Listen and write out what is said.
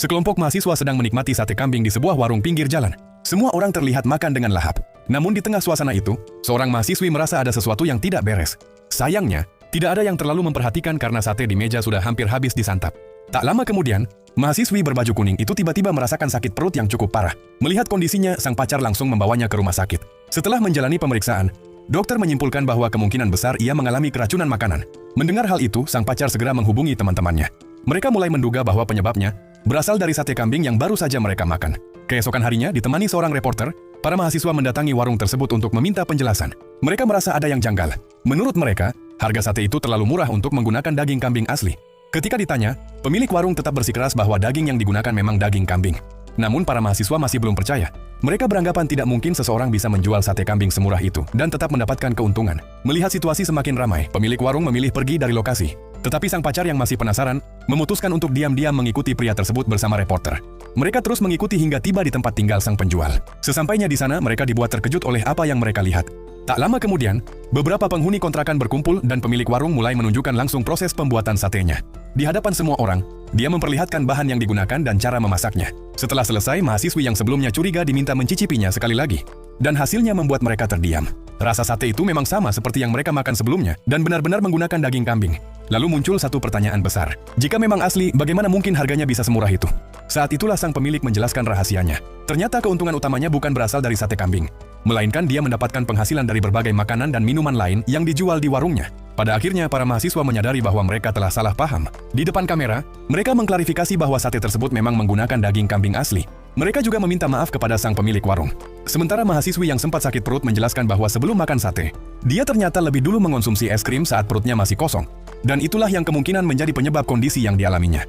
Sekelompok mahasiswa sedang menikmati sate kambing di sebuah warung pinggir jalan. Semua orang terlihat makan dengan lahap. Namun di tengah suasana itu, seorang mahasiswi merasa ada sesuatu yang tidak beres. Sayangnya, tidak ada yang terlalu memperhatikan karena sate di meja sudah hampir habis disantap. Tak lama kemudian, mahasiswi berbaju kuning itu tiba-tiba merasakan sakit perut yang cukup parah. Melihat kondisinya, sang pacar langsung membawanya ke rumah sakit. Setelah menjalani pemeriksaan, dokter menyimpulkan bahwa kemungkinan besar ia mengalami keracunan makanan. Mendengar hal itu, sang pacar segera menghubungi teman-temannya. Mereka mulai menduga bahwa penyebabnya berasal dari sate kambing yang baru saja mereka makan. Keesokan harinya, ditemani seorang reporter, para mahasiswa mendatangi warung tersebut untuk meminta penjelasan. Mereka merasa ada yang janggal. Menurut mereka, harga sate itu terlalu murah untuk menggunakan daging kambing asli. Ketika ditanya, pemilik warung tetap bersikeras bahwa daging yang digunakan memang daging kambing. Namun para mahasiswa masih belum percaya. Mereka beranggapan tidak mungkin seseorang bisa menjual sate kambing semurah itu dan tetap mendapatkan keuntungan. Melihat situasi semakin ramai, pemilik warung memilih pergi dari lokasi. Tetapi sang pacar yang masih penasaran, memutuskan untuk diam-diam mengikuti pria tersebut bersama reporter. Mereka terus mengikuti hingga tiba di tempat tinggal sang penjual. Sesampainya di sana, mereka dibuat terkejut oleh apa yang mereka lihat. Tak lama kemudian, beberapa penghuni kontrakan berkumpul dan pemilik warung mulai menunjukkan langsung proses pembuatan satenya. Di hadapan semua orang, dia memperlihatkan bahan yang digunakan dan cara memasaknya. Setelah selesai, mahasiswi yang sebelumnya curiga diminta mencicipinya sekali lagi. Dan hasilnya membuat mereka terdiam. Rasa sate itu memang sama seperti yang mereka makan sebelumnya dan benar-benar menggunakan daging kambing. Lalu muncul satu pertanyaan besar. Jika memang asli, bagaimana mungkin harganya bisa semurah itu? Saat itulah sang pemilik menjelaskan rahasianya. Ternyata keuntungan utamanya bukan berasal dari sate kambing, melainkan dia mendapatkan penghasilan dari berbagai makanan dan minuman lain yang dijual di warungnya. Pada akhirnya, para mahasiswa menyadari bahwa mereka telah salah paham. Di depan kamera, mereka mengklarifikasi bahwa sate tersebut memang menggunakan daging kambing asli. Mereka juga meminta maaf kepada sang pemilik warung. Sementara mahasiswi yang sempat sakit perut menjelaskan bahwa sebelum makan sate, dia ternyata lebih dulu mengonsumsi es krim saat perutnya masih kosong. Dan itulah yang kemungkinan menjadi penyebab kondisi yang dialaminya.